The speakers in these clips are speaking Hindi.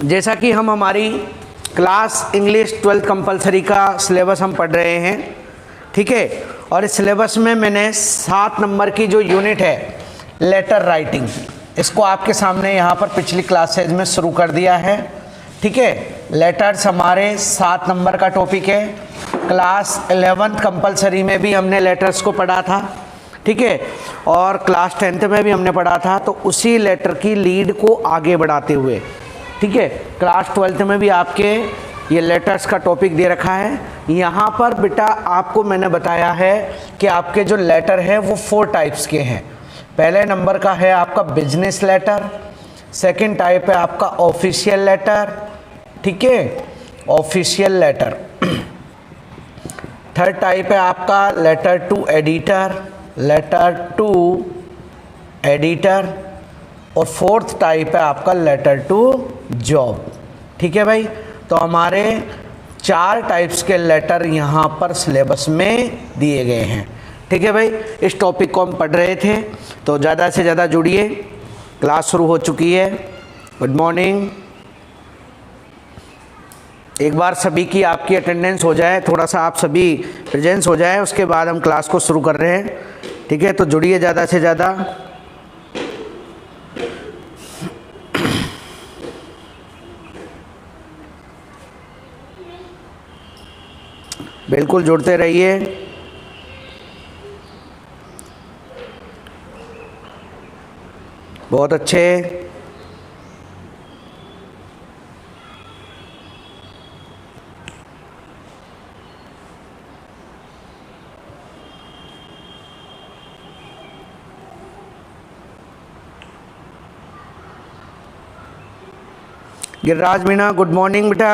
जैसा कि हम हमारी क्लास इंग्लिश 12th कंपलसरी का सिलेबस हम पढ़ रहे हैं, ठीक है। और इस सिलेबस में मैंने 7 नंबर की जो यूनिट है लेटर राइटिंग, इसको आपके सामने यहाँ पर पिछली क्लासेज में शुरू कर दिया है, ठीक है। लेटर्स हमारे 7 नंबर का टॉपिक है। क्लास 11th कंपलसरी में भी हमने लेटर्स को पढ़ा था, ठीक है, और क्लास 10th में भी हमने पढ़ा था। तो उसी लेटर की लीड को आगे बढ़ाते हुए, ठीक है, क्लास 12th में भी आपके ये लेटर्स का टॉपिक दे रखा है। यहाँ पर बेटा आपको मैंने बताया है कि आपके जो लेटर है वो 4 टाइप्स के हैं। पहले नंबर का है आपका बिजनेस लेटर, सेकंड टाइप है आपका ऑफिशियल लेटर, ठीक है, ऑफिशियल लेटर। थर्ड टाइप है आपका letter to editor, letter to editor. और फोर्थ टाइप है आपका लेटर टू जॉब, ठीक है भाई। तो हमारे 4 टाइप्स के लेटर यहाँ पर सिलेबस में दिए गए हैं, ठीक है भाई। इस टॉपिक को हम पढ़ रहे थे, तो ज़्यादा से ज़्यादा जुड़िए। क्लास शुरू हो चुकी है। Good morning. एक बार सभी की आपकी अटेंडेंस हो जाए, थोड़ा सा आप सभी प्रेजेंस हो जाए, उसके बाद हम क्लास को शुरू कर रहे हैं, ठीक है। तो जुड़िए ज़्यादा से ज़्यादा। बिल्कुल जुड़ते रहिए। बहुत अच्छे। गिरिराज मीणा गुड मॉर्निंग बेटा।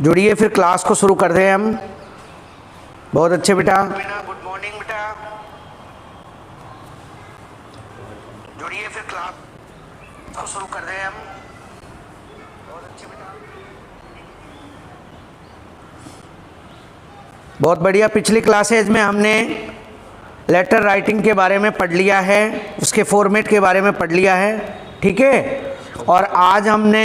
जुड़िए, फिर क्लास को शुरू कर दें हम। बहुत अच्छे बेटा। गुड मॉर्निंग बेटा। जुड़िए, फिर क्लास को शुरू कर दें हम। बहुत अच्छे बेटा। बहुत बढ़िया। पिछली क्लासेज में हमने लेटर राइटिंग के बारे में पढ़ लिया है, उसके फॉर्मेट के बारे में पढ़ लिया है, ठीक है। और आज हमने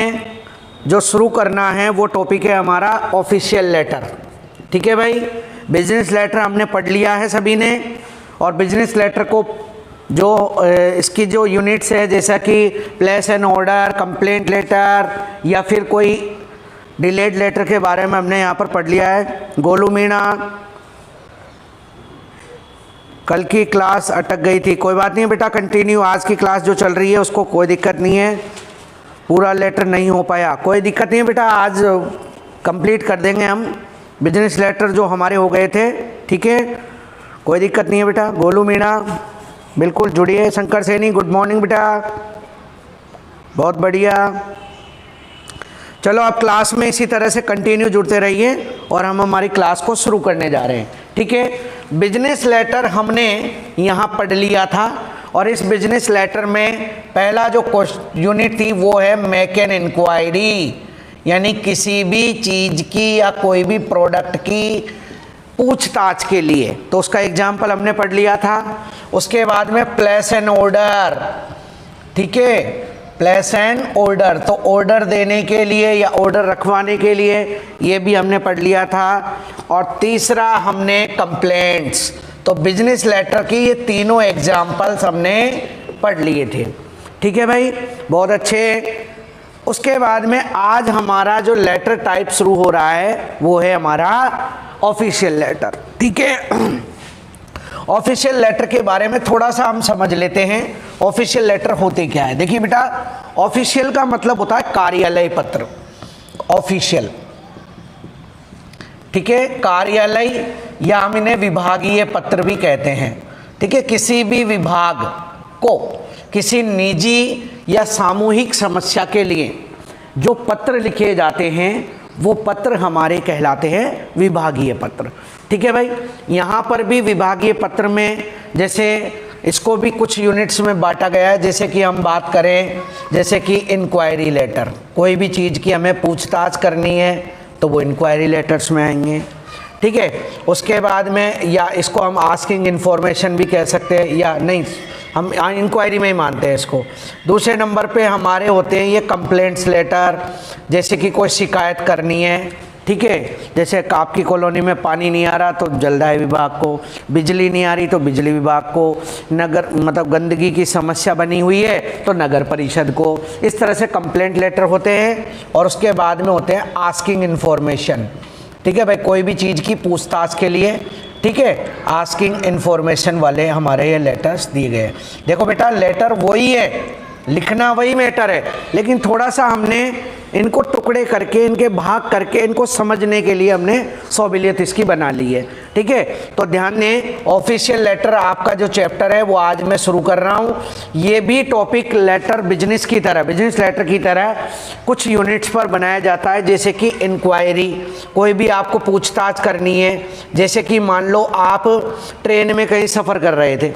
जो शुरू करना है वो टॉपिक है हमारा ऑफिशियल लेटर, ठीक है भाई। बिजनेस लेटर हमने पढ़ लिया है सभी ने। और बिजनेस लेटर को जो इसकी जो यूनिट्स है, जैसा कि place an order, complaint letter या फिर कोई डिलेड लेटर के बारे में हमने यहाँ पर पढ़ लिया है। गोलू मीणा, कल की क्लास अटक गई थी, कोई बात नहीं बेटा, कंटिन्यू आज की क्लास जो चल रही है उसको कोई दिक्कत नहीं है। पूरा लेटर नहीं हो पाया, कोई दिक्कत नहीं है बेटा, आज कंप्लीट कर देंगे हम बिजनेस लेटर जो हमारे हो गए थे, ठीक है, कोई दिक्कत नहीं है बेटा। गोलू मीणा बिल्कुल जुड़िए। शंकर सैनी गुड मॉर्निंग बेटा। बहुत बढ़िया। चलो आप क्लास में इसी तरह से कंटिन्यू जुड़ते रहिए और हम हमारी क्लास को शुरू करने जा रहे हैं, ठीक है। बिजनेस लेटर हमने यहाँ पढ़ लिया था और इस बिजनेस लेटर में पहला जो यूनिट थी वो है मेक एन इंक्वायरी, यानी किसी भी चीज़ की या कोई भी प्रोडक्ट की पूछताछ के लिए। तो उसका एग्जाम्पल हमने पढ़ लिया था। उसके बाद में प्लेस एन ऑर्डर, ठीक है, प्लेस एन ऑर्डर, तो ऑर्डर देने के लिए या ऑर्डर रखवाने के लिए, ये भी हमने पढ़ लिया था। और तीसरा हमने कंप्लेंट्स। तो बिजनेस लेटर की ये तीनों एग्जाम्पल्स हमने पढ़ लिए थे, ठीक है भाई। बहुत अच्छे। उसके बाद में आज हमारा जो लेटर टाइप शुरू हो रहा है वो है हमारा ऑफिशियल लेटर, ठीक है। ऑफिशियल लेटर के बारे में थोड़ा सा हम समझ लेते हैं। ऑफिशियल लेटर होते क्या है। देखिए बेटा, ऑफिशियल का मतलब होता है कार्यालय पत्र, ऑफिशियल, ठीक है, कार्यालय, या हम इन्हें विभागीय पत्र भी कहते हैं, ठीक है। किसी भी विभाग को किसी निजी या सामूहिक समस्या के लिए जो पत्र लिखे जाते हैं वो पत्र हमारे कहलाते हैं विभागीय पत्र, ठीक है भाई। यहाँ पर भी विभागीय पत्र में जैसे इसको भी कुछ यूनिट्स में बांटा गया है। जैसे कि हम बात करें, जैसे कि इंक्वायरी लेटर, कोई भी चीज़ की हमें पूछताछ करनी है तो वो इंक्वायरी लेटर्स में आएंगे, ठीक है। उसके बाद में, या इसको हम आस्किंग इन्फॉर्मेशन भी कह सकते हैं, या नहीं हम इंक्वायरी में ही मानते हैं इसको। दूसरे नंबर पे हमारे होते हैं ये कंप्लेंट्स लेटर, जैसे कि कोई शिकायत करनी है, ठीक है, जैसे आपकी कॉलोनी में पानी नहीं आ रहा तो जलदाय विभाग को, बिजली नहीं आ रही तो बिजली विभाग को, नगर मतलब गंदगी की समस्या बनी हुई है तो नगर परिषद को। इस तरह से कंप्लेंट लेटर होते हैं। और उसके बाद में होते हैं आस्किंग इन्फॉर्मेशन, ठीक है भाई, कोई भी चीज़ की पूछताछ के लिए, ठीक है, आस्किंग इन्फॉर्मेशन वाले हमारे ये लेटर्स दिए गए। देखो बेटा, लेटर वही है, लिखना वही मैटर है, लेकिन थोड़ा सा हमने इनको टुकड़े करके, इनके भाग करके, इनको समझने के लिए हमने सहूलियत इसकी बना ली है, ठीक है। तो ध्यान दें, ऑफिशियल लेटर आपका जो चैप्टर है वो आज मैं शुरू कर रहा हूँ। ये भी टॉपिक लेटर बिजनेस की तरह, बिजनेस लेटर की तरह कुछ यूनिट्स पर बनाया जाता है। जैसे कि इंक्वायरी, कोई भी आपको पूछताछ करनी है, जैसे कि मान लो आप ट्रेन में कहीं सफ़र कर रहे थे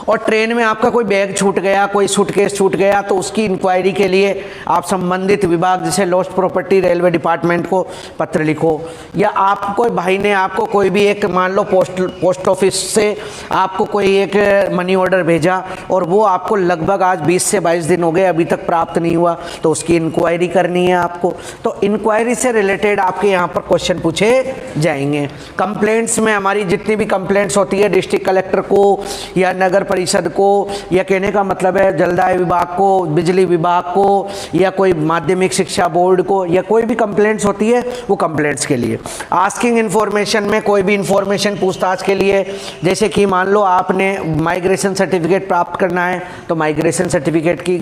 और ट्रेन में आपका कोई बैग छूट गया, कोई सूटकेस छूट गया, तो उसकी इंक्वायरी के लिए आप संबंधित विभाग जैसे लॉस्ट प्रॉपर्टी रेलवे डिपार्टमेंट को पत्र लिखो, या आप कोई भाई ने आपको कोई भी एक मान लो पोस्ट ऑफिस से आपको कोई एक मनी ऑर्डर भेजा और वो आपको लगभग आज 20 से 22 दिन हो गए अभी तक प्राप्त नहीं हुआ, तो उसकी इंक्वायरी करनी है आपको। तो इंक्वायरी से रिलेटेड आपके यहाँ पर क्वेश्चन पूछे जाएंगे। कंप्लेंट्स में हमारी जितनी भी कंप्लेंट्स होती है डिस्ट्रिक्ट कलेक्टर को या नगर परिषद को, या कहने का मतलब है जलदाय विभाग को, बिजली विभाग को, या कोई माध्यमिक शिक्षा बोर्ड को, या कोई भी कंप्लेंट्स होती है वो कंप्लेंट्स के लिए। आस्किंग इन्फॉर्मेशन में कोई भी इंफॉर्मेशन पूछताछ के लिए, जैसे कि मान लो आपने माइग्रेशन सर्टिफिकेट प्राप्त करना है तो माइग्रेशन सर्टिफिकेट की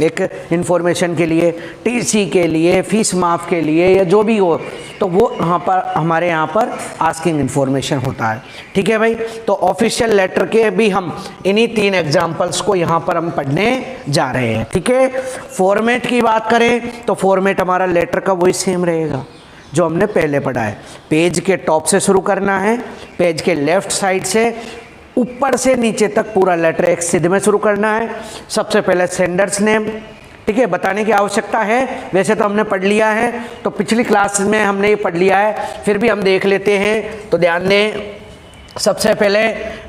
एक इंफॉर्मेशन के लिए, टीसी के लिए, फीस माफ के लिए, या जो भी हो, तो वो यहाँ पर हमारे यहाँ पर आस्किंग इन्फॉर्मेशन होता है, ठीक है भाई। तो ऑफिशियल लेटर के भी हम इन्हीं 3 एग्जाम्पल्स को यहाँ पर हम पढ़ने जा रहे हैं, ठीक है। फॉर्मेट की बात करें तो फॉर्मेट हमारा लेटर का वही सेम रहेगा जो हमने पहले पढ़ा है। पेज के टॉप से शुरू करना है, पेज के लेफ्ट साइड से ऊपर से नीचे तक पूरा लेटर एक सीधे में शुरू करना है। सबसे पहले सेंडर्स नेम, ठीक है, बताने की आवश्यकता है, वैसे तो हमने पढ़ लिया है, तो पिछली क्लास में हमने ये पढ़ लिया है, फिर भी हम देख लेते हैं। तो ध्यान दें, सबसे पहले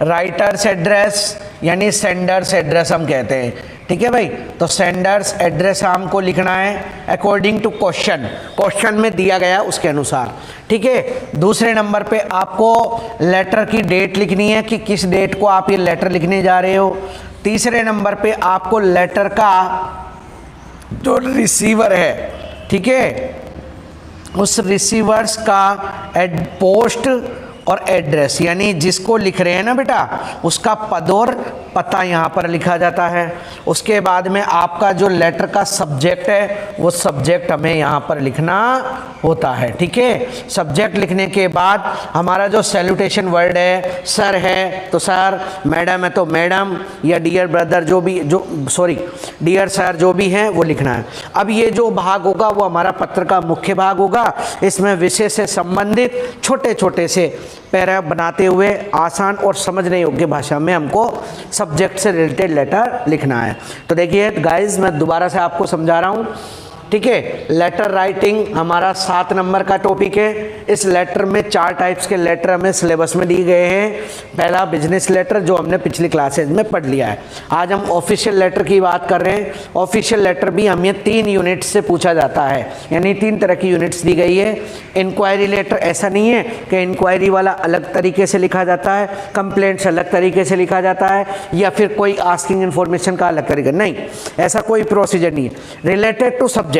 राइटर्स एड्रेस यानी सेंडर्स एड्रेस हम कहते हैं, ठीक है भाई। तो सेंडर्स एड्रेस हमको लिखना है अकॉर्डिंग टू क्वेश्चन में दिया गया उसके अनुसार, ठीक है। दूसरे नंबर पे आपको लेटर की डेट लिखनी है कि किस डेट को आप ये लेटर लिखने जा रहे हो। तीसरे नंबर पे आपको लेटर का जो रिसीवर है, ठीक है, उस रिसीवर्स का पोस्ट और एड्रेस, यानी जिसको लिख रहे हैं ना बेटा, उसका पद और पता यहाँ पर लिखा जाता है। उसके बाद में आपका जो लेटर का सब्जेक्ट है वो सब्जेक्ट हमें यहाँ पर लिखना होता है, ठीक है। सब्जेक्ट लिखने के बाद हमारा जो सैल्यूटेशन वर्ड है, सर है तो सर, मैडम है तो मैडम, या डियर ब्रदर डियर सर जो भी है वो लिखना है। अब ये जो भाग होगा वो हमारा पत्र का मुख्य भाग होगा। इसमें विषय से संबंधित छोटे छोटे से पैराग्राफ बनाते हुए आसान और समझने योग्य भाषा में हमको सब्जेक्ट से रिलेटेड लेटर लिखना है। तो देखिए गाइस, मैं दोबारा से आपको समझा रहा हूँ, ठीक है। लेटर राइटिंग हमारा 7 नंबर का टॉपिक है। इस लेटर में 4 टाइप्स के लेटर हमें सिलेबस में दिए गए हैं। पहला बिजनेस लेटर जो हमने पिछली क्लासेज में पढ़ लिया है। आज हम ऑफिशियल लेटर की बात कर रहे हैं। ऑफिशियल लेटर भी हमें 3 यूनिट्स से पूछा जाता है, यानी 3 तरह की यूनिट्स दी गई है। इंक्वायरी लेटर ऐसा नहीं है कि इंक्वायरी वाला अलग तरीके से लिखा जाता है, कंप्लेंट्स अलग तरीके से लिखा जाता है, या फिर कोई आस्किंग इन्फॉर्मेशन का अलग तरीका, नहीं, ऐसा कोई प्रोसीजर नहीं है। रिलेटेड टू सब्जेक्ट,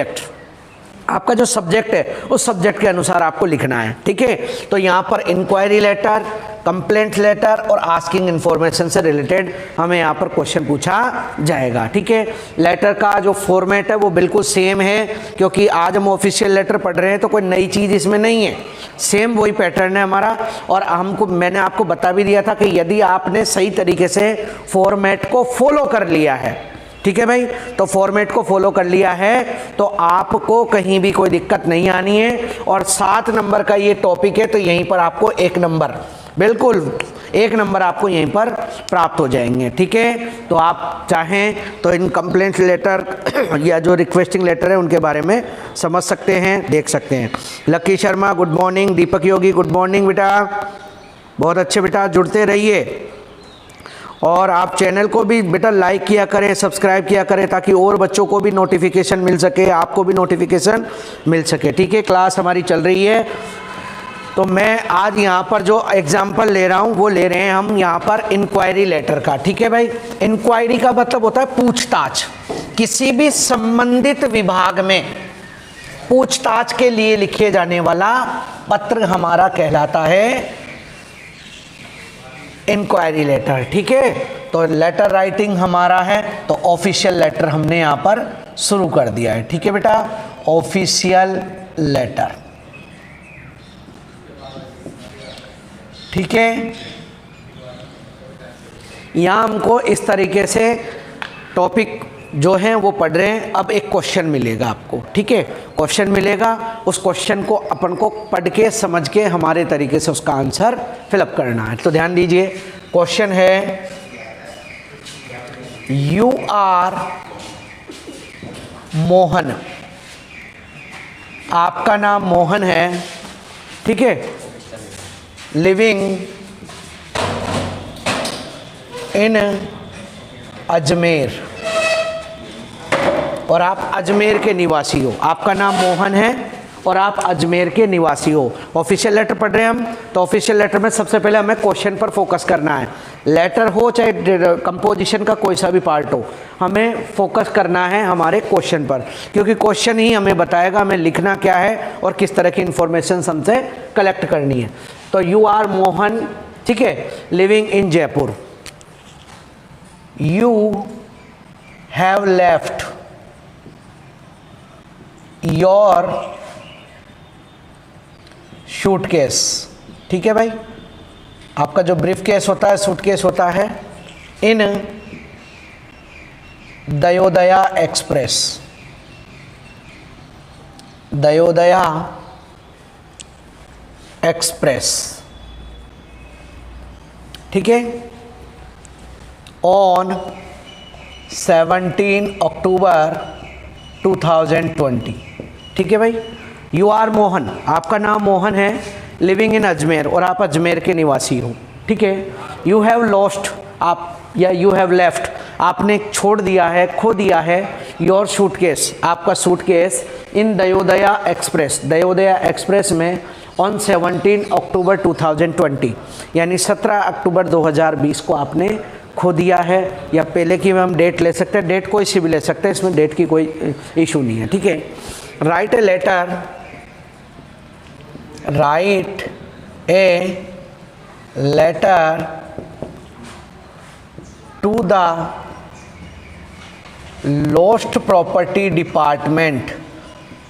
आपका जो सब्जेक्ट है उस सब्जेक्ट के अनुसार आपको लिखना है, ठीक है। तो यहाँ पर इंक्वायरी लेटर, कंप्लेंट लेटर और आस्किंग इन्फॉर्मेशन से रिलेटेड हमें यहाँ पर क्वेश्चन पूछा जाएगा, ठीक है। लेटर का जो फॉर्मेट है वो बिल्कुल सेम है, क्योंकि आज हम ऑफिशियल लेटर पढ़ रहे हैं तो कोई नई चीज़ इसमें नहीं है, सेम वही पैटर्न है हमारा। और मैंने आपको बता भी दिया था कि यदि आपने सही तरीके से फॉर्मेट को फॉलो कर लिया है, ठीक है भाई, तो फॉर्मेट को फॉलो कर लिया है तो आपको कहीं भी कोई दिक्कत नहीं आनी है। और 7 नंबर का ये टॉपिक है, तो यहीं पर आपको 1 नंबर, बिल्कुल 1 नंबर आपको यहीं पर प्राप्त हो जाएंगे, ठीक है। तो आप चाहें तो इन कंप्लेंट लेटर या जो रिक्वेस्टिंग लेटर है उनके बारे में समझ सकते हैं, देख सकते हैं। लकी शर्मा गुड मॉर्निंग, दीपक योगी गुड मॉर्निंग बेटा, बहुत अच्छे बेटा, जुड़ते रहिए। और आप चैनल को भी बेटा लाइक किया करें, सब्सक्राइब किया करें, ताकि और बच्चों को भी नोटिफिकेशन मिल सके, आपको भी नोटिफिकेशन मिल सके। ठीक है, क्लास हमारी चल रही है। तो मैं आज यहाँ पर जो एग्जाम्पल ले रहा हूँ वो ले रहे हैं हम यहाँ पर इंक्वायरी लेटर का। ठीक है भाई, इंक्वायरी का मतलब होता है पूछताछ। किसी भी संबंधित विभाग में पूछताछ के लिए लिखे जाने वाला पत्र हमारा कहलाता है इंक्वायरी लेटर। ठीक है, तो लेटर राइटिंग हमारा है, तो ऑफिशियल लेटर हमने यहाँ पर शुरू कर दिया है। ठीक है बेटा, ऑफिशियल लेटर। ठीक है, यहाँ हमको इस तरीके से टॉपिक जो है वो पढ़ रहे हैं। अब एक क्वेश्चन मिलेगा आपको। ठीक है, क्वेश्चन मिलेगा, उस क्वेश्चन को अपन को पढ़ के समझ के हमारे तरीके से उसका आंसर फिलअप करना है। तो ध्यान दीजिए, क्वेश्चन है यू आर मोहन, आपका नाम मोहन है। ठीक है, लिविंग इन अजमेर, और आप अजमेर के निवासी हो। आपका नाम मोहन है और आप अजमेर के निवासी हो। ऑफिशियल लेटर पढ़ रहे हैं हम, तो ऑफिशियल लेटर में सबसे पहले हमें क्वेश्चन पर फोकस करना है। लेटर हो चाहे कंपोजिशन का कोई सा भी पार्ट हो, हमें फोकस करना है हमारे क्वेश्चन पर, क्योंकि क्वेश्चन ही हमें बताएगा हमें लिखना क्या है और किस तरह की इंफॉर्मेशन हमसे कलेक्ट करनी है। तो यू आर मोहन, ठीक है, living in Jaipur. You have left your suitcase. ठीक है भाई, आपका जो ब्रीफ केस होता है, सूटकेस होता है, इन दयोदया एक्सप्रेस। दयोदया एक्सप्रेस। ठीक है, ऑन 17 अक्टूबर 2020। ठीक है भाई, यू आर मोहन, आपका नाम मोहन है, लिविंग इन अजमेर, और आप अजमेर के निवासी हो। ठीक है, यू हैव लॉस्ट, आप या यू हैव लेफ्ट, आपने छोड़ दिया है, खो दिया है, योर सूटकेस, आपका suitcase, in Dayodaya express, Dayodaya express में ऑन 17 अक्टूबर 2020, यानी 17 अक्टूबर 2020 को आपने खो दिया है। या पहले की हम डेट ले सकते हैं, डेट कोई सी भी ले सकते हैं, इसमें डेट की कोई इशू नहीं है। ठीक है, write a letter, write a letter to the lost property department,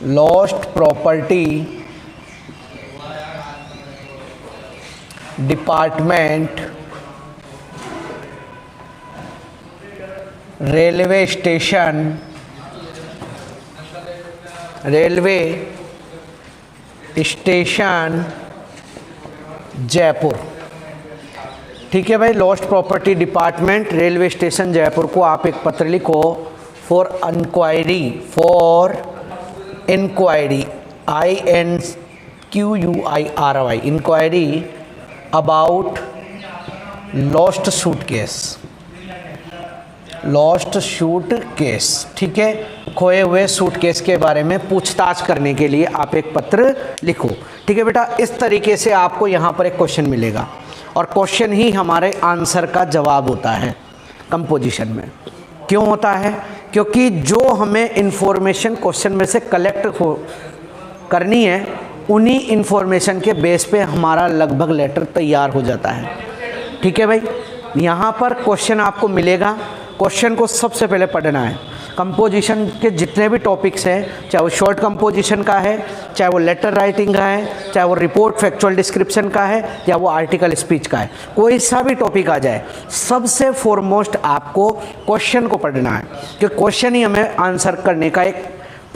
lost property department, railway station, railway station Jaipur. ठीक है भाई, lost property department, railway station Jaipur को आप एक पत्र लिखो for inquiry, for inquiry, INQUIRY, inquiry about lost suitcase, lost suitcase. ठीक है, खोए हुए सूटकेस के बारे में पूछताछ करने के लिए आप एक पत्र लिखो। ठीक है बेटा, इस तरीके से आपको यहाँ पर एक क्वेश्चन मिलेगा, और क्वेश्चन ही हमारे आंसर का जवाब होता है कंपोजिशन में। क्यों होता है? क्योंकि जो हमें इंफॉर्मेशन क्वेश्चन में से कलेक्ट करनी है, उन्हीं इंफॉर्मेशन के बेस पे हमारा लगभग लेटर तैयार हो जाता है। ठीक है भाई, यहाँ पर क्वेश्चन आपको मिलेगा, क्वेश्चन को सबसे पहले पढ़ना है। कंपोजिशन के जितने भी टॉपिक्स हैं, चाहे वो शॉर्ट कंपोजिशन का है, चाहे वो लेटर राइटिंग का है, चाहे वो रिपोर्ट फैक्चुअल डिस्क्रिप्शन का है, या वो आर्टिकल स्पीच का है, कोई सा भी टॉपिक आ जाए, सबसे फॉरमोस्ट आपको क्वेश्चन को पढ़ना है, क्योंकि क्वेश्चन ही हमें आंसर करने का एक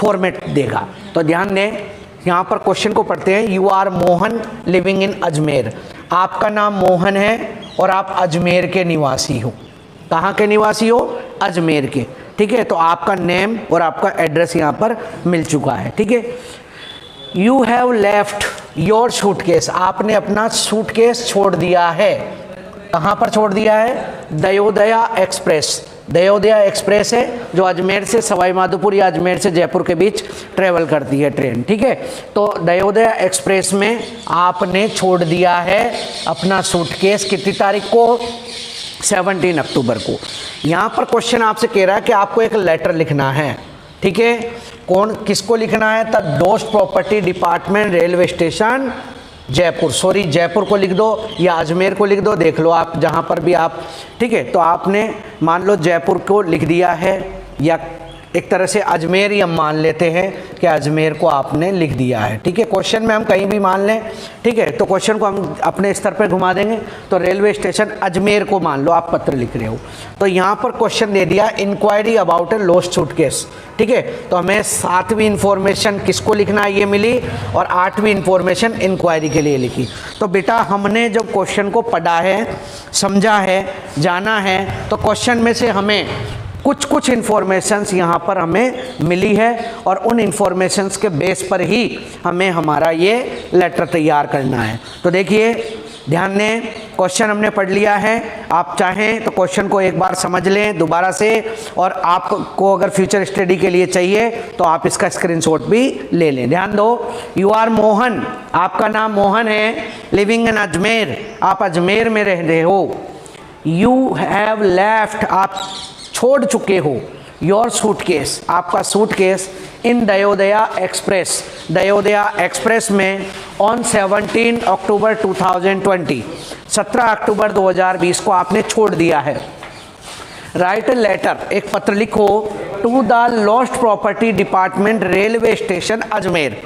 फॉर्मेट देगा। तो ध्यान दें, यहाँ पर क्वेश्चन को पढ़ते हैं। You are Mohan living in Ajmer, आपका नाम मोहन है और आप अजमेर के निवासी हो। कहाँ के निवासी हो? अजमेर के। ठीक है, तो आपका नेम और आपका एड्रेस यहाँ पर मिल चुका है। ठीक है, you have left your suitcase, आपने अपना सूटकेस छोड़ दिया है। कहाँ पर छोड़ दिया है? दयोदया एक्सप्रेस। दयोदया एक्सप्रेस है जो अजमेर से सवाई माधोपुर या अजमेर से जयपुर के बीच ट्रेवल करती है ट्रेन, ठीक है। तो दयोदया एक्सप्रेस में आपने छोड़ दिया है अपना सूटकेस कितनी तारीख को? 17 अक्टूबर को। यहाँ पर क्वेश्चन आपसे कह रहा है कि आपको एक लेटर लिखना है, ठीक है। कौन किसको लिखना है? The डोस्ट property department railway station Jaipur, sorry Jaipur को लिख दो या अजमेर को लिख दो, देख लो आप जहाँ पर भी आप, ठीक है। तो आपने मान लो जयपुर को लिख दिया है या एक तरह से अजमेर ही हम मान लेते हैं कि अजमेर को आपने लिख दिया है, ठीक है। क्वेश्चन में हम कहीं भी मान लें, ठीक है, तो क्वेश्चन को हम अपने स्तर पर घुमा देंगे। तो रेलवे स्टेशन अजमेर को मान लो आप पत्र लिख रहे हो, तो यहाँ पर क्वेश्चन दे दिया inquiry about a lost suitcase, ठीक है। तो हमें 7वीं इंफॉर्मेशन किसको लिखना है ये मिली और 8वीं इंफॉर्मेशन इंक्वायरी के लिए लिखी। तो बेटा हमने जब क्वेश्चन को पढ़ा है, समझा है, जाना है, तो क्वेश्चन में से हमें कुछ इन्फॉर्मेशंस यहाँ पर हमें मिली है और उन इन्फॉर्मेशंस के बेस पर ही हमें हमारा ये लेटर तैयार करना है। तो देखिए ध्यान दें, क्वेश्चन हमने पढ़ लिया है। आप चाहें तो क्वेश्चन को एक बार समझ लें दोबारा से, और आपको अगर फ्यूचर स्टडी के लिए चाहिए तो आप इसका स्क्रीनशॉट भी ले लें। ध्यान दो, यू आर मोहन, आपका नाम मोहन है, लिविंग इन अजमेर, आप अजमेर में रह रहे हो। यू हैव लेफ्ट, आप छोड़ चुके हो, योर सूटकेस, आपका suitcase in Dayodaya express, Dayodaya express में ऑन 17 अक्टूबर 2020, 17 अक्टूबर 2020 को आपने छोड़ दिया है। राइट ए लेटर, एक पत्र लिखो, to the lost property department railway station Ajmer,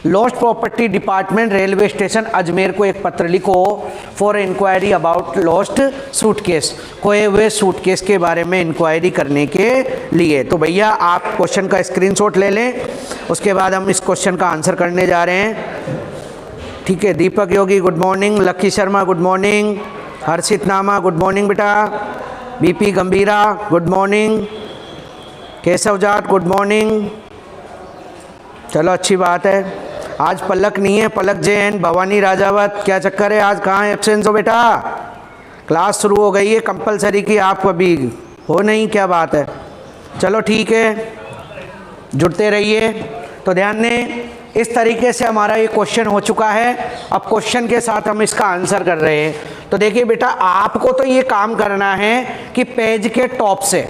lost property department railway station Ajmer को एक पत्र लिखो for inquiry about lost suitcase, खोए हुए सूटकेस के बारे में इंक्वायरी करने के लिए। तो भैया आप क्वेश्चन का स्क्रीनशॉट ले लें, उसके बाद हम इस क्वेश्चन का आंसर करने जा रहे हैं, ठीक है। Deepak Yogi good morning, Lucky Sharma good morning, Harshit Nama good morning बेटा, BP Gambhira good morning, Keshav Jat good morning. चलो अच्छी बात है। आज पलक नहीं है, पलक जैन, भवानी राजावत, क्या चक्कर है आज, कहाँ एब्सेंस हो बेटा? क्लास शुरू हो गई है कंपलसरी की, आप अभी हो नहीं, क्या बात है? चलो ठीक है, जुड़ते रहिए। तो ध्यान दें, इस तरीके से हमारा ये क्वेश्चन हो चुका है। अब क्वेश्चन के साथ हम इसका आंसर कर रहे हैं। तो देखिए बेटा, आपको तो ये काम करना है कि पेज के टॉप से,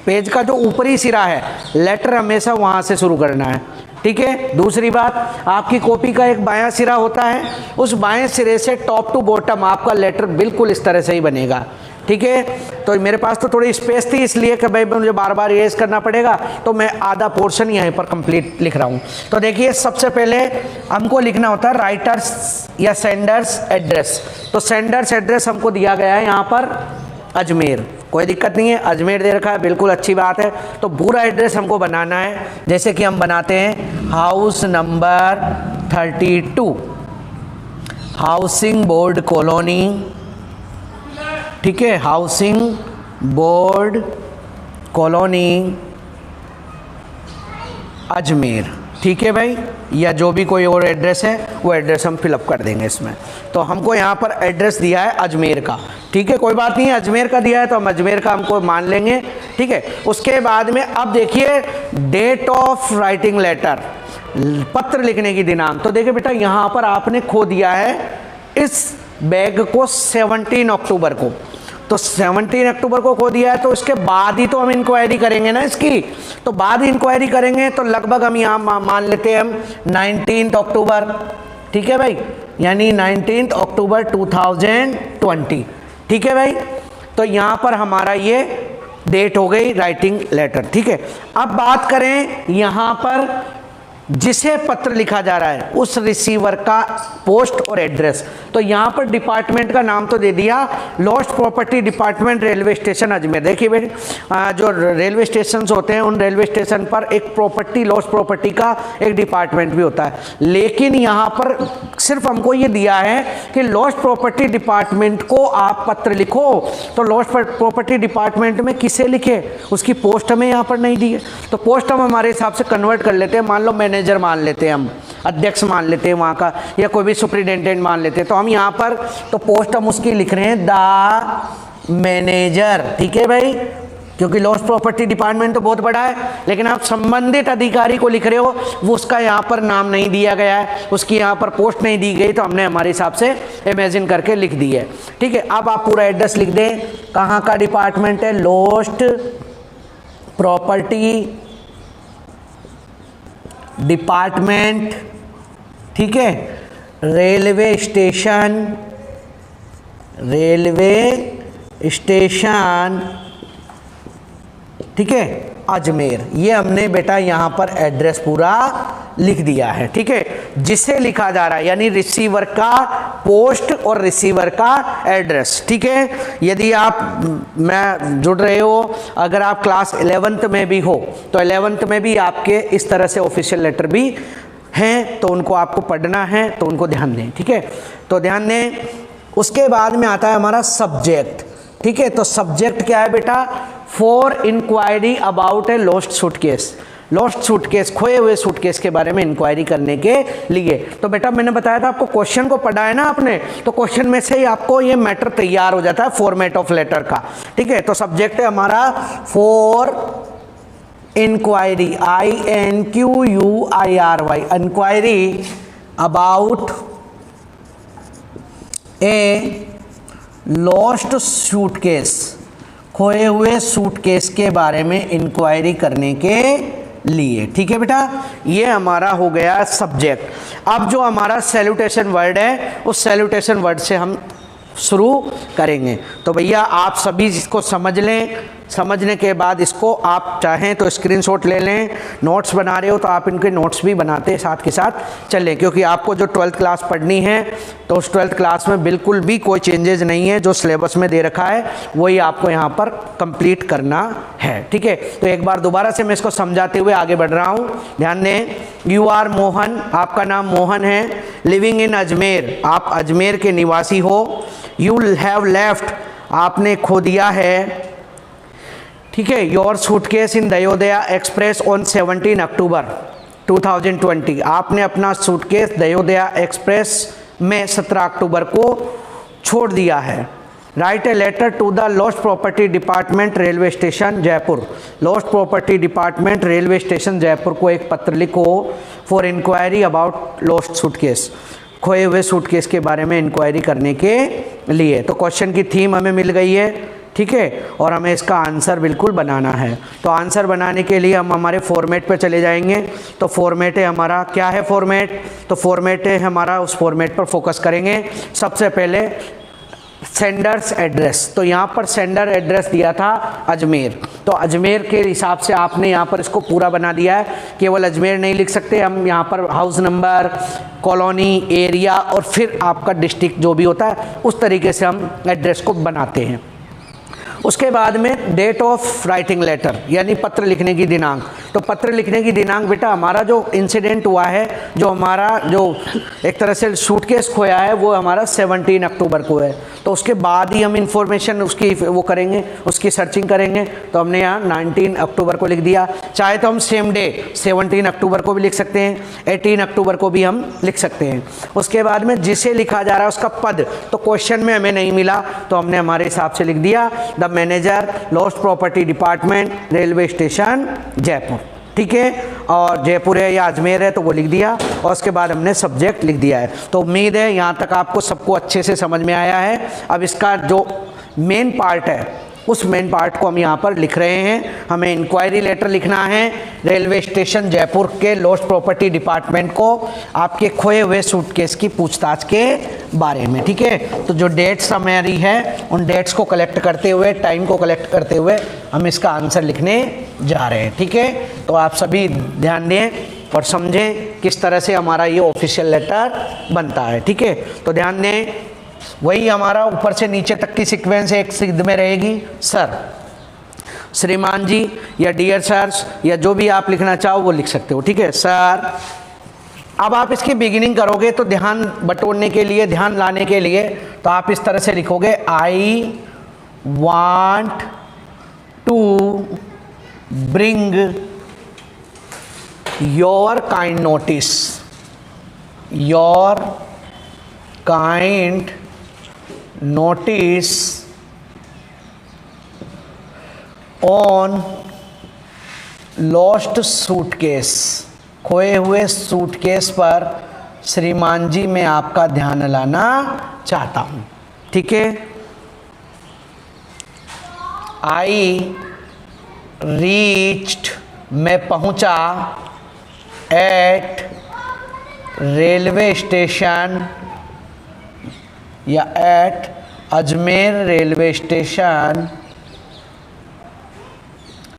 पेज का जो ऊपरी सिरा है, लेटर हमेशा वहाँ से शुरू करना है, ठीक है। दूसरी बात, आपकी कॉपी का एक बायां सिरा होता है, उस बाएं सिरे से टॉप टू बॉटम आपका लेटर बिल्कुल इस तरह से ही बनेगा, ठीक है। तो मेरे पास तो थोड़ी स्पेस थी, इसलिए कि भाई मुझे बार बार इरेज करना पड़ेगा, तो मैं आधा पोर्शन यहाँ पर कंप्लीट लिख रहा हूँ। तो देखिए, सबसे पहले हमको लिखना होता है राइटर्स या सेंडर्स एड्रेस। तो सेंडर्स एड्रेस हमको दिया गया है यहाँ पर अजमेर, कोई दिक्कत नहीं है, अजमेर दे रखा है, बिल्कुल अच्छी बात है। तो पूरा एड्रेस हमको बनाना है, जैसे कि हम बनाते हैं house number 32, housing board colony, ठीक है, हाउसिंग बोर्ड कॉलोनी अजमेर, ठीक है भाई, या जो भी कोई और एड्रेस है वो एड्रेस हम फिलअप कर देंगे इसमें। तो हमको यहाँ पर एड्रेस दिया है अजमेर का, ठीक है, कोई बात नहीं है, अजमेर का दिया है तो हम अजमेर का हमको मान लेंगे, ठीक है। उसके बाद में अब देखिए डेट ऑफ राइटिंग लेटर, पत्र लिखने की दिनांक। तो देखिए बेटा, यहाँ पर आपने खो दिया है इस बैग को 17 अक्टूबर को, तो 17 अक्टूबर को खो दिया है, तो इसके बाद ही तो हम इंक्वायरी करेंगे ना इसकी, तो बाद इंक्वायरी करेंगे तो लगभग हम यहाँ मान लेते हैं हम 19 अक्टूबर, ठीक है भाई, यानी 19 अक्टूबर 2020, ठीक है भाई। तो यहाँ पर हमारा ये डेट हो गई राइटिंग लेटर, ठीक है। अब बात करें यहाँ पर जिसे पत्र लिखा जा रहा है उस रिसीवर का पोस्ट और एड्रेस। तो यहाँ पर डिपार्टमेंट का नाम तो दे दिया, lost property department railway station Ajmer. देखिए भाई, जो रेलवे स्टेशन होते हैं उन रेलवे स्टेशन पर एक प्रॉपर्टी, लॉस्ट प्रॉपर्टी का एक डिपार्टमेंट भी होता है, लेकिन यहाँ पर सिर्फ हमको ये दिया है कि लॉस्ट प्रॉपर्टी डिपार्टमेंट को आप पत्र लिखो। तो लॉस्ट प्रॉपर्टी डिपार्टमेंट में किसे लिखे, उसकी पोस्ट हमें यहाँ पर नहीं दी है, तो पोस्ट हम हमारे हिसाब से कन्वर्ट कर लेते हैं। मान लो मैनेजर मैनेजर मान लेते हैं, हम अध्यक्ष मान लेते हैं वहाँ का, या कोई भी सुपरिटेंडेंट मान लेते हैं। तो हम यहाँ पर तो पोस्ट हम उसकी लिख रहे हैं द मैनेजर, ठीक है भाई, क्योंकि लॉस्ट प्रॉपर्टी डिपार्टमेंट तो बहुत बड़ा है, लेकिन आप संबंधित अधिकारी को लिख रहे हो, वो उसका यहाँ पर नाम नहीं दिया गया है, उसकी यहाँ पर पोस्ट नहीं दी गई, तो हमने हमारे हिसाब से इमेजिन करके लिख दी है, ठीक है। अब आप पूरा एड्रेस लिख दें, कहाँ का डिपार्टमेंट है, लॉस्ट प्रॉपर्टी डिपार्टमेंट, ठीक है, रेलवे स्टेशन, ठीक है, अजमेर। ये हमने बेटा यहाँ पर एड्रेस पूरा लिख दिया है, ठीक है, जिसे लिखा जा रहा है, यानी रिसीवर का पोस्ट और रिसीवर का एड्रेस, ठीक है। यदि आप मैं जुड़ रहे हो, अगर आप क्लास 11th में भी हो तो 11th में भी आपके इस तरह से ऑफिशियल लेटर भी हैं, तो उनको आपको पढ़ना है, तो उनको ध्यान दें, ठीक है। तो ध्यान दें, उसके बाद में आता है हमारा सब्जेक्ट, ठीक है। तो सब्जेक्ट क्या है बेटा, for inquiry about a lost suitcase, lost suitcase, खोए हुए सूटकेस के बारे में इंक्वायरी करने के लिए। तो बेटा मैंने बताया था आपको, क्वेश्चन को पढ़ा है ना आपने, तो क्वेश्चन में से ही आपको ये मैटर तैयार हो जाता है फॉर्मेट ऑफ लेटर का, ठीक है। तो सब्जेक्ट है हमारा for inquiry, INQUIRY, inquiry about a lost suitcase, खोए हुए सूटकेस के बारे में इंक्वायरी करने के लिए, ठीक है बेटा। ये हमारा हो गया सब्जेक्ट। अब जो हमारा सैल्यूटेशन वर्ड है, उस सैल्यूटेशन वर्ड से हम शुरू करेंगे। तो भैया आप सभी इसको समझ लें, समझने के बाद इसको आप चाहें तो स्क्रीनशॉट ले लें, नोट्स बना रहे हो तो आप इनके नोट्स भी बनाते साथ के साथ चलें, क्योंकि आपको जो 12th क्लास पढ़नी है तो उस 12th क्लास में बिल्कुल भी कोई चेंजेस नहीं है, जो सिलेबस में दे रखा है वही आपको यहाँ पर कंप्लीट करना है, ठीक है। तो एक बार दोबारा से मैं इसको समझाते हुए आगे बढ़ रहा हूँ, ध्यान दें। यू आर मोहन, आपका नाम मोहन है, लिविंग इन अजमेर, आप अजमेर के निवासी हो। यू हैव लेफ्ट, आपने खो दिया है, ठीक है, your suitcase in Dayodaya express on 17 October 2020, आपने अपना सूटकेस दयोदया एक्सप्रेस में 17 अक्टूबर को छोड़ दिया है। Write a letter to the lost property department railway station Jaipur, lost property department railway station Jaipur को एक पत्र लिखो for inquiry about lost suitcase, खोए हुए सूटकेस के बारे में इंक्वायरी करने के लिए। तो क्वेश्चन की थीम हमें मिल गई है, ठीक है, और हमें इसका आंसर बिल्कुल बनाना है। तो आंसर बनाने के लिए हम हमारे फॉर्मेट पे चले जाएंगे। तो फॉर्मेट है हमारा, क्या है फॉर्मेट, तो फॉर्मेट है हमारा, उस फॉर्मेट पर फोकस करेंगे। सबसे पहले सेंडर्स एड्रेस, तो यहाँ पर सेंडर एड्रेस दिया था अजमेर, तो अजमेर के हिसाब से आपने यहाँ पर इसको पूरा बना दिया है। केवल अजमेर नहीं लिख सकते हम, यहाँ पर हाउस नंबर, कॉलोनी, एरिया और फिर आपका डिस्ट्रिक्ट जो भी होता है उस तरीके से हम एड्रेस को बनाते हैं। उसके बाद में डेट ऑफ राइटिंग लेटर, यानी पत्र लिखने की दिनांक। तो पत्र लिखने की दिनांक बेटा हमारा जो इंसिडेंट हुआ है, जो हमारा जो एक तरह से सूटकेस खोया है, वो हमारा 17 अक्टूबर को है। तो उसके बाद ही हम इंफॉर्मेशन उसकी वो करेंगे, उसकी सर्चिंग करेंगे। तो हमने यहाँ 19 अक्टूबर को लिख दिया। चाहे तो हम सेम डे 17 अक्टूबर को भी लिख सकते हैं, 18 अक्टूबर को भी हम लिख सकते हैं। उसके बाद में जिसे लिखा जा रहा है उसका पद, तो क्वेश्चन में हमें नहीं मिला तो हमने हमारे हिसाब से लिख दिया the manager lost property department railway station Jaipur, ठीक है। और जयपुर है या अजमेर है तो वो लिख दिया, और उसके बाद हमने सब्जेक्ट लिख दिया है। तो उम्मीद है यहाँ तक आपको सबको अच्छे से समझ में आया है। अब इसका जो मेन पार्ट है उस मेन पार्ट को हम यहाँ पर लिख रहे हैं। हमें इंक्वायरी लेटर लिखना है रेलवे स्टेशन जयपुर के लॉस्ट प्रॉपर्टी डिपार्टमेंट को आपके खोए हुए सूटकेस की पूछताछ के बारे में, ठीक है। तो जो डेट्स हमारी है उन डेट्स को कलेक्ट करते हुए, टाइम को कलेक्ट करते हुए हम इसका आंसर लिखने जा रहे हैं, ठीक है। तो आप सभी ध्यान दें और समझें किस तरह से हमारा ये ऑफिशियल लेटर बनता है, ठीक है। तो ध्यान दें, वही हमारा ऊपर से नीचे तक की सीक्वेंस एक सिद्ध में रहेगी, सर, श्रीमान जी या डियर सर्स या जो भी आप लिखना चाहो वो लिख सकते हो, ठीक है, सर। अब आप इसकी बिगिनिंग करोगे तो ध्यान बटोरने के लिए, ध्यान लाने के लिए, तो आप इस तरह से लिखोगे, I want to bring your kind notice, your kind notice on lost suitcase, खोए हुए सूटकेस पर श्रीमान जी मैं आपका ध्यान लाना चाहता हूँ। ठीक है। आई रीच्ड मैं पहुँचा, एट रेलवे स्टेशन या at Ajmer railway station,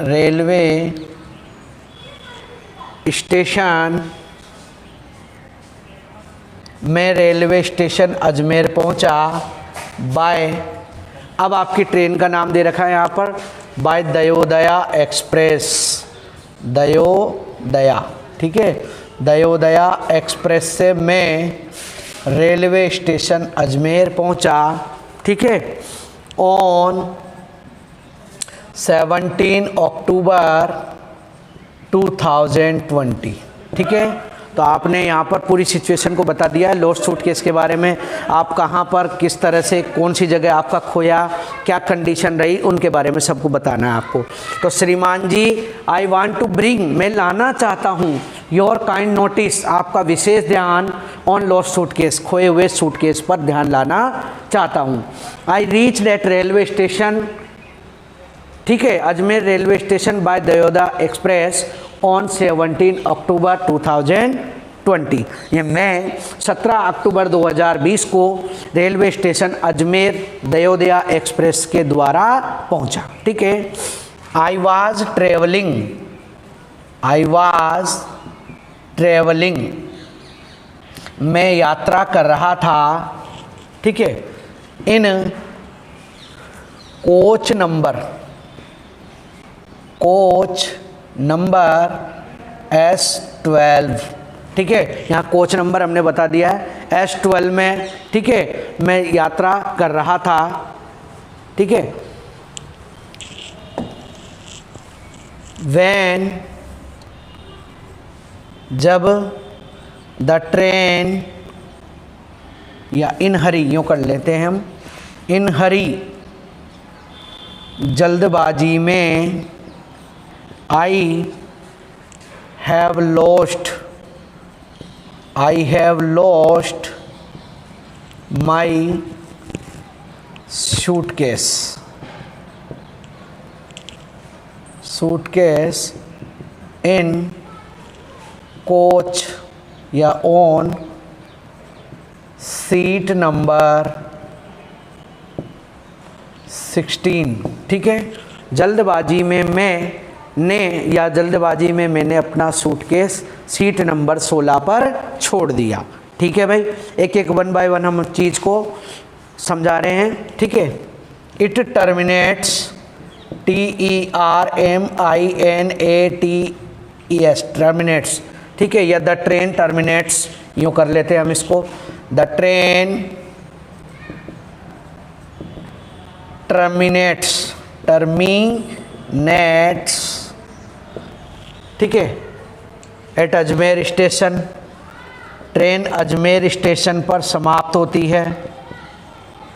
railway station, मैं रेलवे स्टेशन अजमेर पहुंचा, बाय, अब आपकी ट्रेन का नाम दे रखा है यहाँ पर, बाय दयोदया एक्सप्रेस, दयोदया, ठीक है, दयोदया एक्सप्रेस से मैं रेलवे स्टेशन अजमेर पहुंचा। ठीक है। On 17 October 2020। ठीक है। तो आपने यहाँ पर पूरी सिचुएशन को बता दिया है लॉस्ट सूटकेस के बारे में, आप कहाँ पर किस तरह से कौन सी जगह आपका खोया, क्या कंडीशन रही, उनके बारे में सबको बताना है आपको। तो श्रीमान जी आई वांट टू ब्रिंग मैं लाना चाहता हूँ, योर काइंड नोटिस आपका विशेष ध्यान, ऑन लॉस्ट सूटकेस खोए हुए सूटकेस पर ध्यान लाना चाहता हूँ। I reach at railway station, ठीक है, Ajmer railway station by Dayodaya express on 17 October 2020। ये मैं 17 अक्टूबर 2020 को railway station Ajmer Dayodaya express के द्वारा पहुंचा। ठीक है। आई वॉज ट्रेवलिंग मैं यात्रा कर रहा था। ठीक है। इन कोच नंबर S12। ठीक है। यहाँ कोच नंबर हमने बता दिया है S12 में। ठीक है। मैं यात्रा कर रहा था। ठीक है। वैन जब द ट्रेन या इन हरी यूँ कर लेते हैं हम, इन हरी जल्दबाजी में, I have lost my suitcase in coach या ऑन सीट नंबर 16। ठीक है। जल्दबाजी में जल्दबाजी में मैंने अपना सूटकेस सीट नंबर 16 पर छोड़ दिया। ठीक है भाई, एक एक 1 बाय 1 हम चीज़ को समझा रहे हैं। ठीक है। It terminates, TERMINATES terminates. ठीक है। या द ट्रेन टर्मिनेट्स यूँ कर लेते हैं हम इसको, द ट्रेन टर्मिनेट्स। ठीक है। At Ajmer station, train Ajmer station पर समाप्त होती है।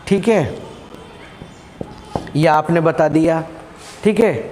ठीक है। यह आपने बता दिया। ठीक है।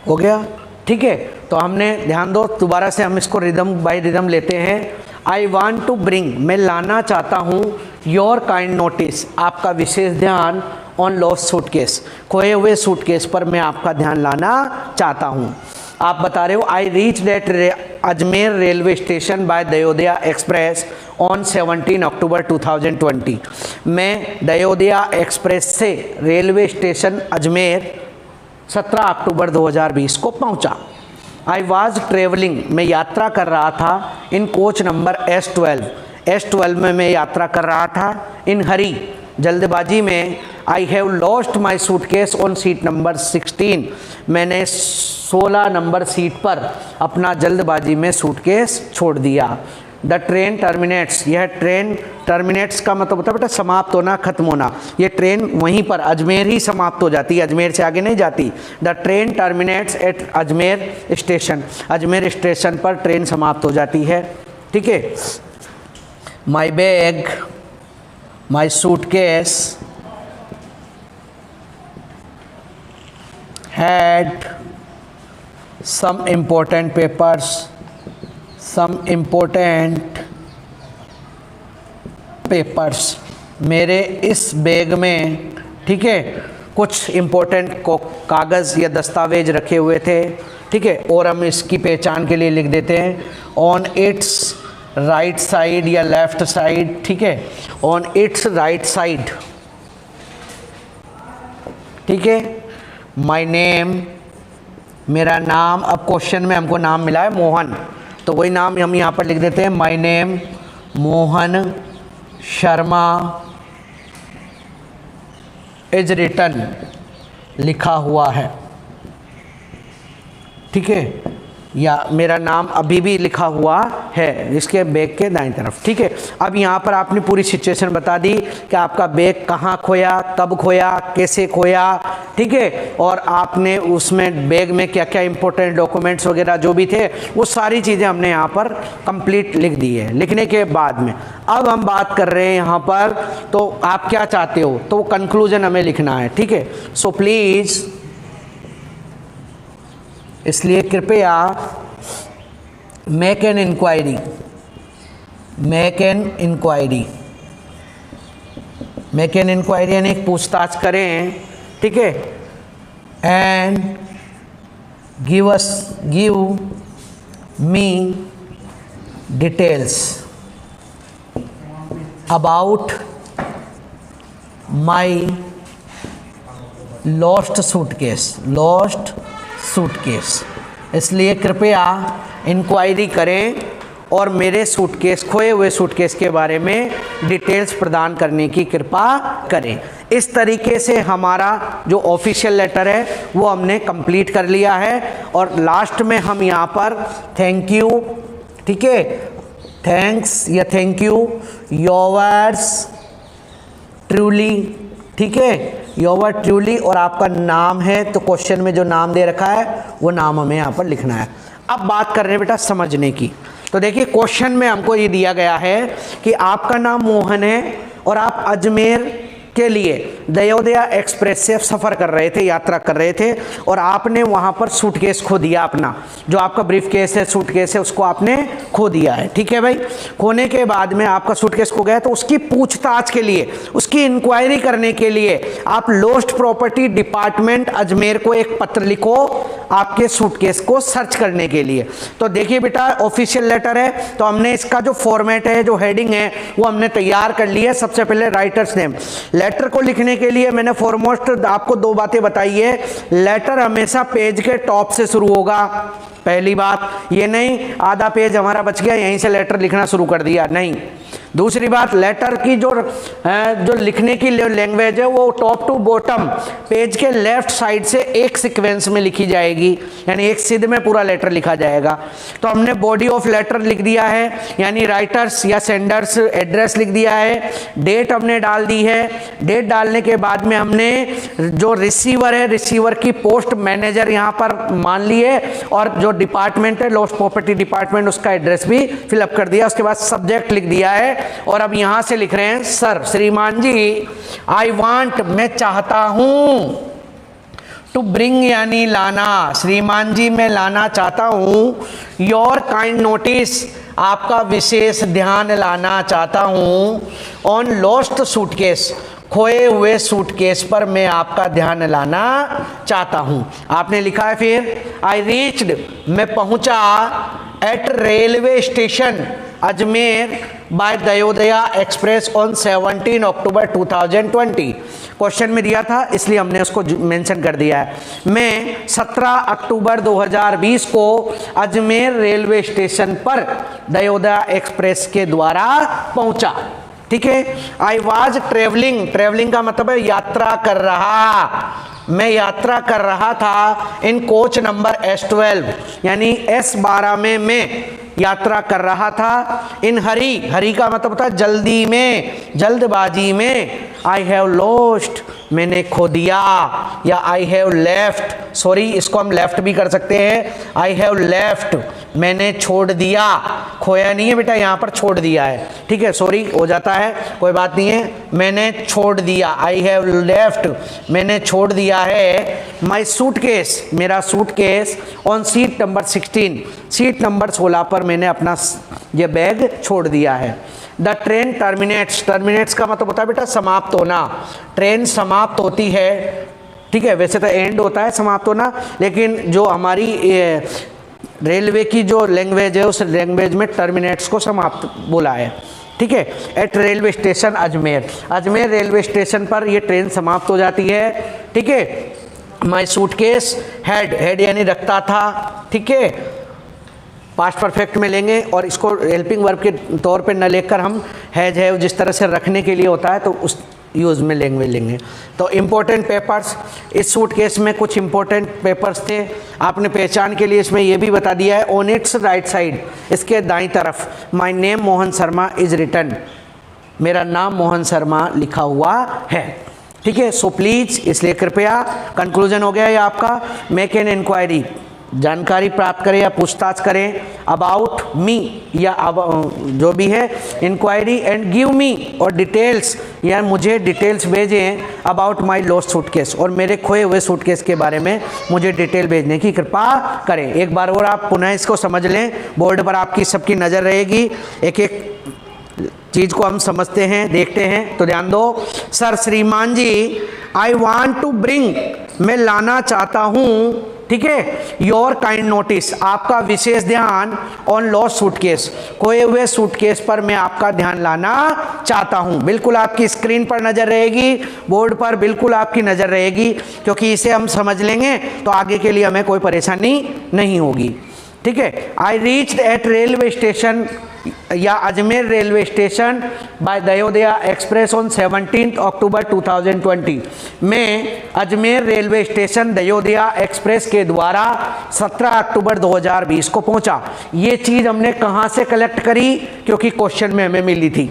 हो गया। ठीक है। तो हमने ध्यान दो, दोबारा से हम इसको रिदम बाय रिदम लेते हैं। आई वॉन्ट टू ब्रिंग मैं लाना चाहता हूँ, योर काइंड नोटिस आपका विशेष ध्यान, ऑन लॉस्ट सूटकेस खोए हुए सूटकेस पर मैं आपका ध्यान लाना चाहता हूँ। आप बता रहे हो I reach at Ajmer railway station by Dayodaya express on 17 October 2020। मैं दयोदया एक्सप्रेस से रेलवे स्टेशन अजमेर 17 अक्टूबर 2020 को पहुंचा। आई वॉज ट्रेवलिंग मैं यात्रा कर रहा था, इन कोच नंबर S12 में मैं यात्रा कर रहा था। इन हरी जल्दबाजी में, I have lost my suitcase on seat number 16 मैंने 16 नंबर सीट पर अपना जल्दबाजी में सूटकेस छोड़ दिया। द ट्रेन टर्मिनेट्स, यह ट्रेन टर्मिनेट्स का मतलब होता है बेटा समाप्त होना, खत्म होना। ये ट्रेन वहीं पर अजमेर ही समाप्त हो जाती है, अजमेर से आगे नहीं जाती। The train terminates at Ajmer station, Ajmer station पर ट्रेन समाप्त हो जाती है। ठीक है। My bag, my suitcase had some important papers, some important papers, मेरे इस बैग में, ठीक है, कुछ इम्पोर्टेंट कागज़ या दस्तावेज रखे हुए थे। ठीक है। और हम इसकी पहचान के लिए लिख देते हैं ऑन इट्स राइट साइड या लेफ्ट साइड। ठीक है। On it's right side. ठीक है। माई नेम, मेरा नाम, अब क्वेश्चन में हमको नाम मिला है मोहन, तो वही नाम हम यहाँ पर लिख देते हैं। My name Mohan Sharma is written, लिखा हुआ है। ठीक है। या मेरा नाम अभी भी लिखा हुआ है इसके बैग के दाईं तरफ। ठीक है। अब यहाँ पर आपने पूरी सिचुएशन बता दी कि आपका बैग कहाँ खोया, कब खोया, कैसे खोया। ठीक है। और आपने उसमें बैग में क्या क्या इंपॉर्टेंट डॉक्यूमेंट्स वगैरह जो भी थे वो सारी चीज़ें हमने यहाँ पर कंप्लीट लिख दी है। लिखने के बाद में अब हम बात कर रहे हैं यहाँ पर, तो आप क्या चाहते हो, तो वो कंक्लूजन हमें लिखना है। ठीक है। सो प्लीज़, इसलिए कृपया make an inquiry, make an inquiry, make an inquiry यानी एक पूछताछ करें। ठीक है। And give me details about my lost suitcase, lost suitcase. इसलिए कृपया इंक्वायरी करें और मेरे सूटकेस, खोए हुए सूटकेस के बारे में डिटेल्स प्रदान करने की कृपा करें। इस तरीके से हमारा जो ऑफिशियल लेटर है वो हमने कंप्लीट कर लिया है। और लास्ट में हम यहाँ पर थैंक यू, ठीक है, थैंक्स या थैंक यू, योर्स ट्रूली, ठीक है, योर ट्रूली, और आपका नाम है तो क्वेश्चन में जो नाम दे रखा है वो नाम हमें यहाँ पर लिखना है। अब बात कर रहे हैं बेटा समझने की। तो देखिए क्वेश्चन में हमको ये दिया गया है कि आपका नाम मोहन है और आप अजमेर के लिए दयोदया एक्सप्रेस से सफ़र कर रहे थे, यात्रा कर रहे थे, और आपने वहाँ पर सूटकेस खो दिया अपना, जो आपका ब्रीफ केस है, सूटकेस है, उसको आपने खो दिया है। ठीक है भाई। खोने के बाद में आपका सूटकेस खो गया, तो उसकी पूछताछ के लिए, उसकी इंक्वायरी करने के लिए आप लॉस्ट प्रॉपर्टी डिपार्टमेंट अजमेर को एक पत्र लिखो आपके सूटकेस को सर्च करने के लिए। तो देखिए बेटा ऑफिशियल लेटर है, तो हमने इसका जो फॉर्मेट है, जो हेडिंग है, वो हमने तैयार कर ली है। सबसे पहले राइटर्स नेम। लेटर को लिखने के लिए मैंने फॉरमोस्ट आपको दो बातें बताई है। लेटर हमेशा पेज के टॉप से शुरू होगा, पहली बात। ये नहीं आधा पेज हमारा बच गया यहीं से लेटर लिखना शुरू कर दिया, नहीं। दूसरी बात, लेटर की जो लिखने की लैंग्वेज है वो टॉप टू बॉटम पेज के लेफ्ट साइड से एक सीक्वेंस में लिखी जाएगी, यानी एक सिद्ध में पूरा लेटर लिखा जाएगा। तो हमने बॉडी ऑफ लेटर लिख दिया है, यानी राइटर्स या सेंडर्स एड्रेस लिख दिया है। डेट हमने डाल दी है। डेट डालने के बाद में हमने जो रिसीवर है, रिसीवर की पोस्ट मैनेजर यहाँ पर मान ली है, और जो डिपार्टमेंट है लॉस्ट प्रॉपर्टी डिपार्टमेंट, उसका एड्रेस भी फिलअप कर दिया। उसके बाद सब्जेक्ट लिख दिया है, और अब यहां से लिख रहे हैं सर, श्रीमान जी, आई वांट, मैं चाहता हूं, टू ब्रिंग यानी लाना, श्रीमान जी मैं लाना चाहता हूं, योर काइंड नोटिस, आपका विशेष ध्यान लाना चाहता हूं, ऑन लॉस्ट सूटकेस, खोए हुए सूटकेस पर मैं आपका ध्यान लाना चाहता हूं। आपने लिखा है फिर आई रीच्ड, मैं पहुंचा, at railway station Ajmer by Dayodaya express on 17 October 2020। Question में दिया था इसलिए हमने उसको मेंशन कर दिया है। मैं 17 अक्टूबर 2020 को अजमेर रेलवे स्टेशन पर दयोदया एक्सप्रेस के द्वारा पहुंचा। ठीक है। आई वॉज ट्रेवलिंग, ट्रेवलिंग का मतलब है यात्रा कर रहा, मैं यात्रा कर रहा था इन कोच नंबर S12, यानी S12 में मैं यात्रा कर रहा था। इन हरी, हरी का मतलब होता है जल्दी में, जल्दबाजी में। आई हैव लॉस्ट, मैंने खो दिया, या आई हैव लेफ्ट, सॉरी इसको हम लेफ्ट भी कर सकते हैं, आई हैव लेफ्ट, मैंने छोड़ दिया। खोया नहीं है बेटा, यहाँ पर छोड़ दिया है, ठीक है, सॉरी हो जाता है, कोई बात नहीं है। मैंने छोड़ दिया, आई हैव लेफ्ट, मैंने छोड़ दिया है माई सूटकेस, मेरा suitcase on seat number 16, seat number 16 पर मैंने अपना ये बैग छोड़ दिया है। द ट्रेन टर्मिनेट्स, टर्मिनेट्स का मतलब होता है बेटा समाप्त होना, ट्रेन समाप्त होती है, ठीक है, वैसे तो एंड होता है समाप्त होना, लेकिन जो हमारी रेलवे की जो लैंग्वेज है उस लैंग्वेज में टर्मिनेट्स को समाप्त बोला है, ठीक है। Eight railway station Ajmer, Ajmer railway station पर ये ट्रेन समाप्त हो जाती है, ठीक है। माई सूटकेस हैड, हैड यानी रखता था, ठीक है, पास्ट परफेक्ट में लेंगे और इसको हेल्पिंग वर्ब के तौर पे न लेकर हम हैज है जिस तरह से रखने के लिए होता है तो उस यूज़ में लेंगे। तो इम्पोर्टेंट पेपर्स, इस सूटकेस में कुछ इम्पोर्टेंट पेपर्स थे, आपने पहचान के लिए इसमें यह भी बता दिया है। ऑन इट्स राइट साइड, इसके दाईं तरफ my name Mohan Sharma is written, मेरा नाम मोहन शर्मा लिखा हुआ है, ठीक है। सो प्लीज़, इसलिए कृपया, कंक्लूजन हो गया ये आपका। मेक एन इंक्वायरी, जानकारी प्राप्त करें या पूछताछ करें अबाउट मी, या जो भी है इंक्वायरी, एंड गिव मी और डिटेल्स, या मुझे डिटेल्स भेजें अबाउट माय लॉस्ट सूटकेस, और मेरे खोए हुए सूटकेस के बारे में मुझे डिटेल भेजने की कृपा करें। एक बार और आप पुनः इसको समझ लें, बोर्ड पर आपकी सबकी नज़र रहेगी, एक एक चीज़ को हम समझते हैं, देखते हैं, तो ध्यान दो। सर श्रीमान जी, आई वांट टू ब्रिंग, मैं लाना चाहता हूँ, ठीक है, योर काइंड नोटिस, आपका विशेष ध्यान ऑन लॉस्ट सूटकेस, खोए हुए सूटकेस पर मैं आपका ध्यान लाना चाहता हूं। बिल्कुल आपकी स्क्रीन पर नजर रहेगी, बोर्ड पर बिल्कुल आपकी नजर रहेगी, क्योंकि इसे हम समझ लेंगे तो आगे के लिए हमें कोई परेशानी नहीं होगी, ठीक है। I reached at railway station या Ajmer railway station by Dayodaya express on 17 October 2020, मैं Ajmer railway station Dayodaya express के द्वारा 17 अक्टूबर 2020 को पहुंचा। ये चीज़ हमने कहाँ से कलेक्ट करी, क्योंकि क्वेश्चन में हमें मिली थी,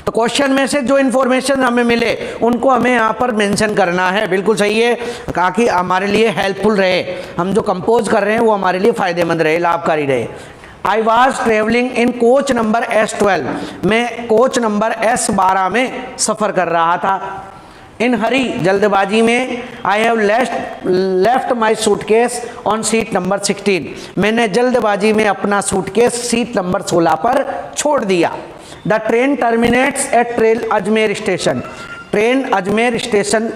तो क्वेश्चन में से जो इन्फॉर्मेशन हमें मिले उनको हमें यहाँ पर मेंशन करना है। बिल्कुल सही है, ताकि हमारे लिए हेल्पफुल रहे, हम जो कंपोज कर रहे हैं वो हमारे लिए फ़ायदेमंद रहे, लाभकारी रहे। I was travelling in coach number S12, मैं कोच नंबर S12 में सफ़र कर रहा था। इन हरी, जल्दबाजी में। I have left my suitcase on seat number 16, मैंने जल्दबाजी में अपना सूटकेस सीट नंबर 16 पर छोड़ दिया। The train terminates at rail Ajmer station, train Ajmer station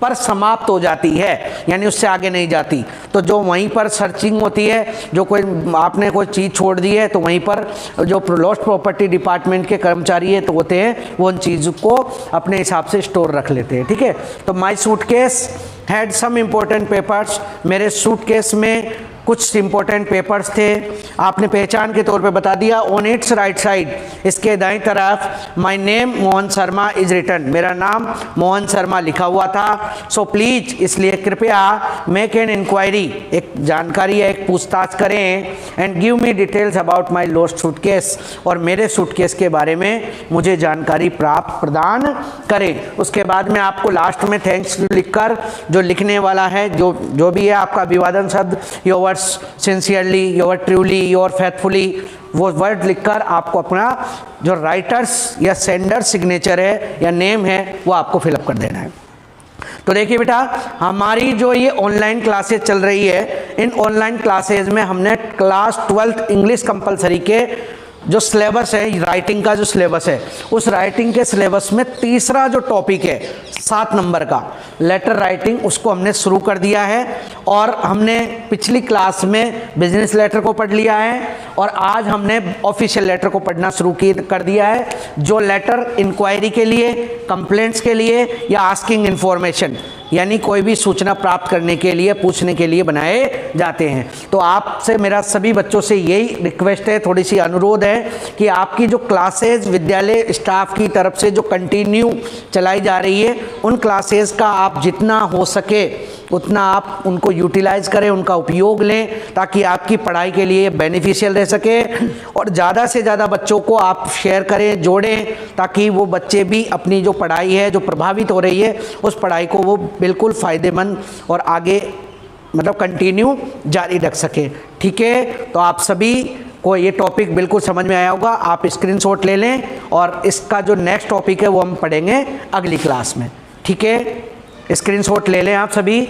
पर समाप्त हो जाती है, यानी उससे आगे नहीं जाती। तो जो वहीं पर सर्चिंग होती है, जो कोई आपने कोई चीज़ छोड़ दी है तो वहीं पर जो लॉस्ट प्रॉपर्टी डिपार्टमेंट के कर्मचारी है तो होते हैं, वो उन चीज़ को अपने हिसाब से स्टोर रख लेते हैं, ठीक है। तो my suitcase had some important papers, मेरे सूटकेस में कुछ इंपॉर्टेंट पेपर्स थे, आपने पहचान के तौर पे बता दिया। ऑन इट्स राइट साइड, इसके दाईं तरफ my name Mohan Sharma is written, मेरा नाम मोहन शर्मा लिखा हुआ था। सो प्लीज, इसलिए कृपया मेक एन इंक्वायरी, एक जानकारी या एक पूछताछ करें, and give me details about my lost suitcase, और मेरे सूटकेस के बारे में मुझे जानकारी प्रदान करें। उसके बाद में आपको लास्ट में थैंक्स लिखकर, जो लिखने वाला है, जो भी है आपका अभिवादन शब्द, your sincerely, your truly, your faithfully, वो वर्ड लिखकर आपको अपना जो राइटर्स या सेंडर सिग्नेचर है या नेम है वो आपको फिलअप कर देना है। तो देखिए बेटा, हमारी जो ये ऑनलाइन क्लासेज चल रही है, इन ऑनलाइन क्लासेज में हमने क्लास 12th इंग्लिश कंपलसरी के जो सिलेबस है, राइटिंग का जो सिलेबस है, उस राइटिंग के सिलेबस में तीसरा जो टॉपिक है 7 नंबर का लेटर राइटिंग, उसको हमने शुरू कर दिया है। और हमने पिछली क्लास में बिजनेस लेटर को पढ़ लिया है, और आज हमने ऑफिशियल लेटर को पढ़ना शुरू कर दिया है, जो लेटर इंक्वायरी के लिए, कंप्लेंट्स के लिए या आस्किंग इन्फॉर्मेशन, यानी कोई भी सूचना प्राप्त करने के लिए, पूछने के लिए बनाए जाते हैं। तो आपसे मेरा सभी बच्चों से यही रिक्वेस्ट है, थोड़ी सी अनुरोध है कि आपकी जो क्लासेज विद्यालय स्टाफ की तरफ से जो कंटिन्यू चलाई जा रही है, उन क्लासेस का आप जितना हो सके उतना आप उनको यूटिलाइज़ करें, उनका उपयोग लें, ताकि आपकी पढ़ाई के लिए बेनिफिशियल रह सके। और ज़्यादा से ज़्यादा बच्चों को आप शेयर करें, जोड़ें, ताकि वो बच्चे भी अपनी जो पढ़ाई है, जो प्रभावित हो रही है, उस पढ़ाई को वो बिल्कुल फ़ायदेमंद और आगे मतलब कंटिन्यू जारी रख सकें। ठीक है, तो आप सभी को ये टॉपिक बिल्कुल समझ में आया होगा। आप स्क्रीनशॉट ले लें और इसका जो नेक्स्ट टॉपिक है वो हम पढ़ेंगे अगली क्लास में। ठीक है, स्क्रीनशॉट ले लें आप सभी।